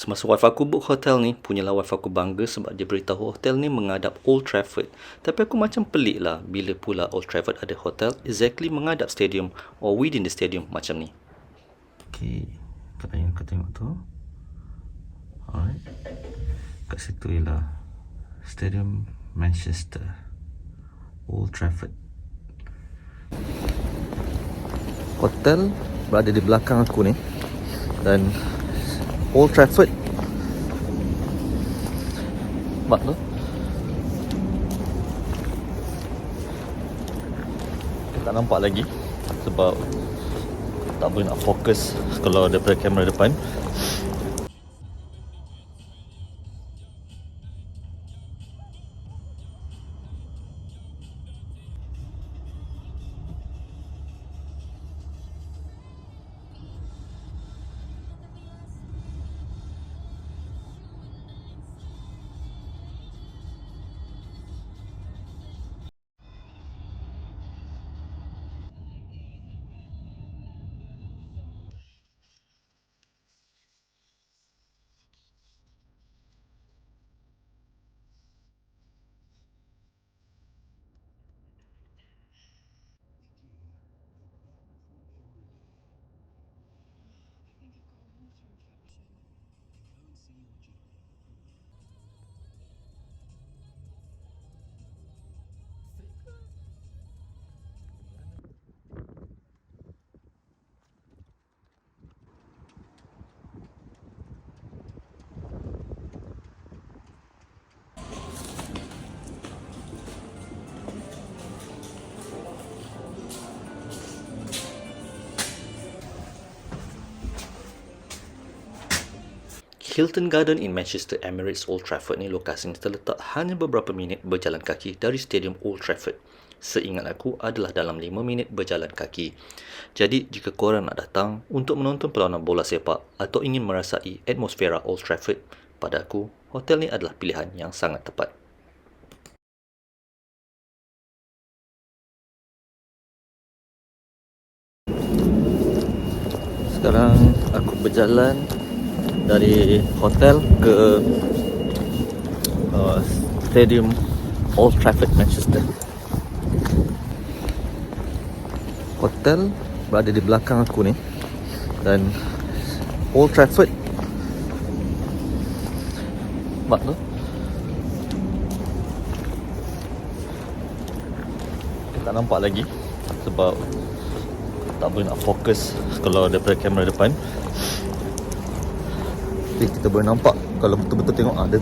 Semasa wife aku book hotel ni, punyalah wife aku bangga sebab dia beritahu hotel ni menghadap Old Trafford. Tapi aku macam pelik lah bila pula Old Trafford ada hotel exactly menghadap stadium or within the stadium macam ni. Okay, apa yang kau tengok tu? Alright. Kat situ ialah Stadium Manchester, Old Trafford. Hotel berada di belakang aku ni, dan Old Trafford mak tu tak nampak lagi sebab tak boleh nak fokus kalau daripada kamera depan. Hilton Garden in Manchester Emirates Old Trafford ni lokasinya terletak hanya beberapa minit berjalan kaki dari Stadium Old Trafford. Seingat aku adalah dalam 5 minit berjalan kaki. Jadi jika korang nak datang untuk menonton perlawanan bola sepak atau ingin merasai atmosfera Old Trafford, pada aku, hotel ni adalah pilihan yang sangat tepat. Sekarang aku berjalan dari hotel ke Stadium Old Trafford, Manchester. Hotel berada di belakang aku ni, dan Old Trafford mak tu tak nampak lagi sebab tak boleh nak fokus kalau daripada kamera depan. Kita boleh nampak kalau betul-betul tengok ada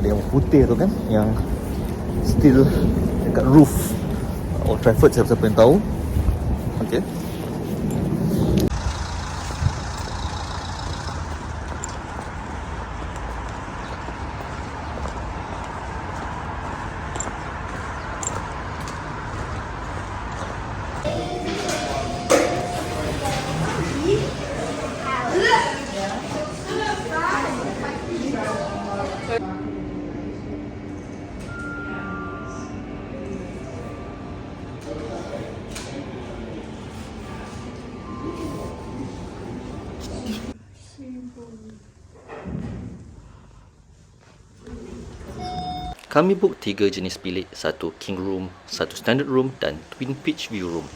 yang putih tu kan, yang still dekat roof Old Trafford. Siapa-siapa yang tahu. Okay. Kami book 3 jenis bilik, satu king room, satu standard room dan twin pitch view room.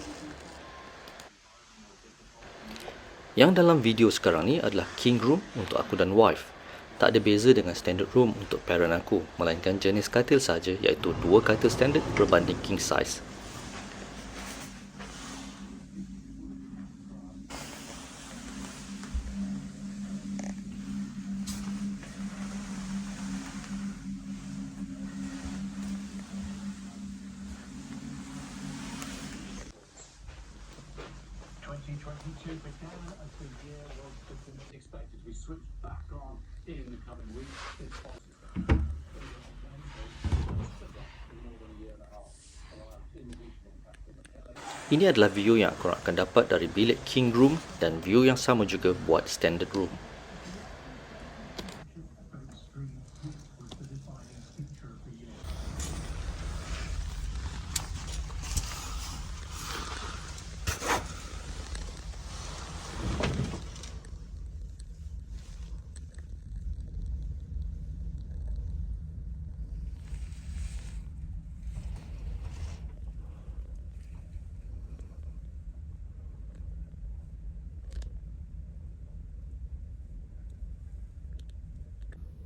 Yang dalam video sekarang ni adalah king room untuk aku dan wife. Tak ada beza dengan standard room untuk parent aku, melainkan jenis katil saja, iaitu 2 katil standard berbanding king size. Began as the year was expected to be switched back on in the coming weeks if possible. Ini adalah view yang korang akan dapat dari bilik king room dan view yang sama juga buat standard room.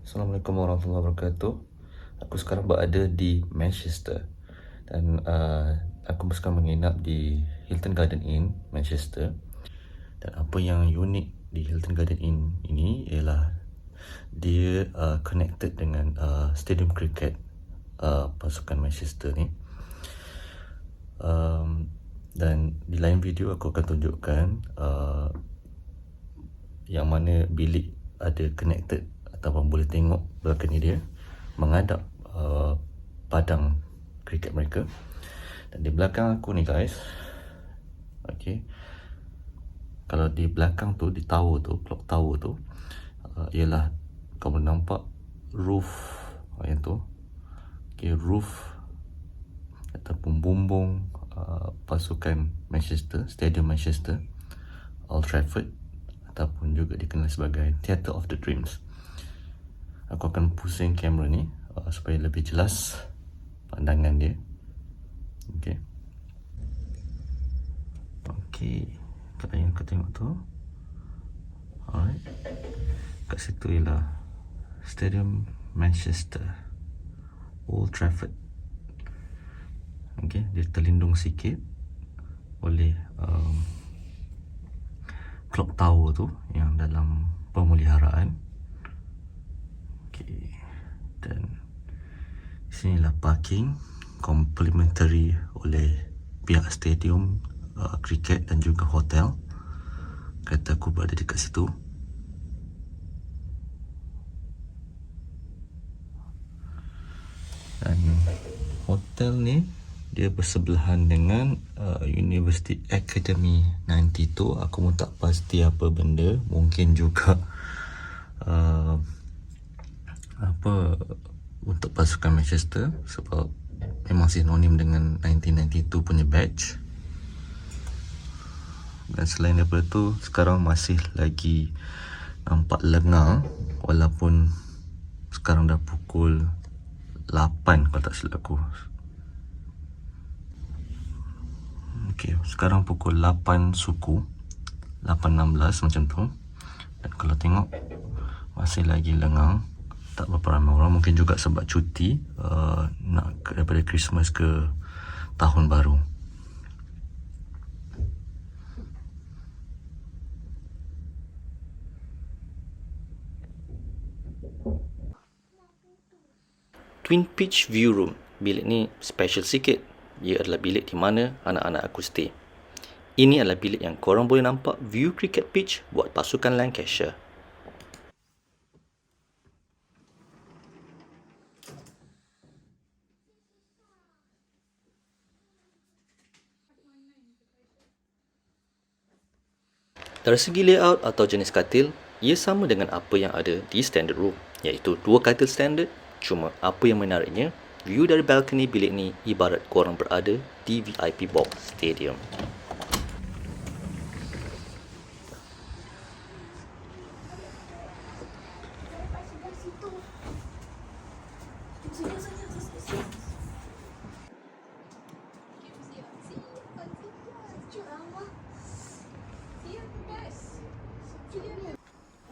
Assalamualaikum warahmatullahi wabarakatuh. Aku sekarang berada di Manchester dan aku sekarang menginap di Hilton Garden Inn, Manchester. Dan apa yang unik di Hilton Garden Inn ini ialah dia connected dengan stadium cricket pasukan Manchester ni. Dan di lain video aku akan tunjukkan yang mana bilik ada connected ataupun boleh tengok belakang ni dia menghadap padang kriket mereka. Dan di belakang aku ni guys, okay, kalau di belakang tu, di tower tu, clock tower tu, ialah kau boleh nampak roof yang tu, okay, roof ataupun bumbung pasukan Manchester, Stadium Manchester, Old Trafford, ataupun juga dikenal sebagai Theatre of the Dreams. Aku akan pusing kamera ni supaya lebih jelas pandangan dia. Okay. Okay, kalau yang kau tengok tu, alright, kat situ ialah Stadium Manchester, Old Trafford. Okay, dia terlindung sikit oleh clock tower tu yang dalam pemeliharaan. Okay, dan sinilah parking complimentary oleh pihak stadium kriket dan juga hotel. Kereta aku berada dekat situ. Dan hotel ni dia bersebelahan dengan University Academy 92. Aku pun tak pasti apa benda, mungkin juga apa untuk pasukan Manchester sebab memang sinonim dengan 1992 punya badge. Dan selain daripada tu, sekarang masih lagi nampak lengang walaupun sekarang dah pukul 8 kalau tak silap aku. Okay, sekarang pukul 8 suku, 8.16 macam tu. Dan kalau tengok masih lagi lengang, tak berapa ramai orang, mungkin juga sebab cuti nak daripada Christmas ke Tahun Baru. Twin Pitch View Room. Bilik ni special sikit. Ia adalah bilik di mana anak-anak aku stay. Ini adalah bilik yang korang boleh nampak view cricket pitch buat pasukan Lancashire. Dari segi layout atau jenis katil, ia sama dengan apa yang ada di standard room, iaitu 2 katil standard. Cuma apa yang menariknya, view dari balcony bilik ni ibarat korang berada di VIP box stadium.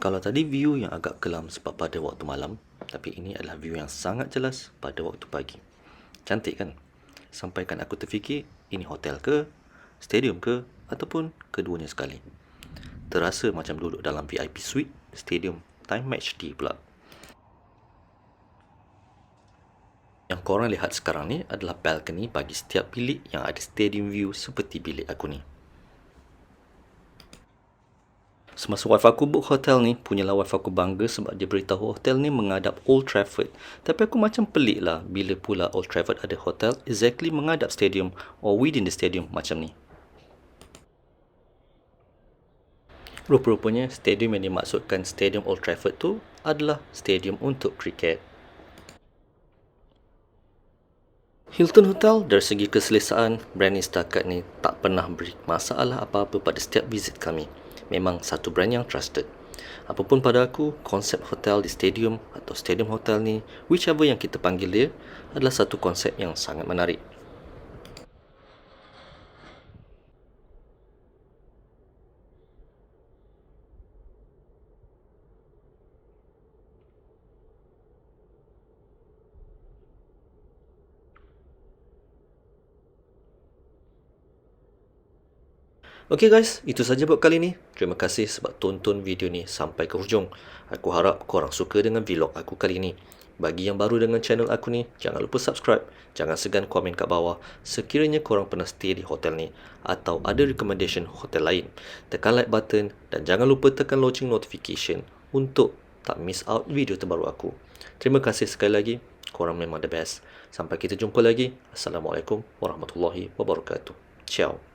Kalau tadi view yang agak kelam sebab pada waktu malam, tapi ini adalah view yang sangat jelas pada waktu pagi. Cantik kan? Sampaikan aku terfikir, ini hotel ke, stadium ke, ataupun keduanya sekali. Terasa macam duduk dalam VIP suite, stadium, time match D pula. Yang korang lihat sekarang ni adalah balcony bagi setiap bilik yang ada stadium view seperti bilik aku ni. Semasa wifi aku book hotel ni, punyalah wifi aku bangga sebab dia beritahu hotel ni menghadap Old Trafford. Tapi aku macam pelik lah bila pula Old Trafford ada hotel exactly menghadap stadium or within the stadium macam ni. Rupa-rupanya stadium yang dimaksudkan Stadium Old Trafford tu adalah stadium untuk kriket. Hilton Hotel dari segi keselesaan, brand ni setakat ni tak pernah beri masalah apa-apa pada setiap visit kami. Memang satu brand yang trusted. Apapun pada aku, konsep hotel di stadium atau stadium hotel ni, whichever yang kita panggil dia, adalah satu konsep yang sangat menarik. Okay guys, itu saja buat kali ni. Terima kasih sebab tonton video ni sampai ke hujung. Aku harap korang suka dengan vlog aku kali ni. Bagi yang baru dengan channel aku ni, jangan lupa subscribe. Jangan segan komen kat bawah sekiranya korang pernah stay di hotel ni atau ada recommendation hotel lain. Tekan like button dan jangan lupa tekan lonceng notification untuk tak miss out video terbaru aku. Terima kasih sekali lagi. Korang memang the best. Sampai kita jumpa lagi. Assalamualaikum warahmatullahi wabarakatuh. Ciao.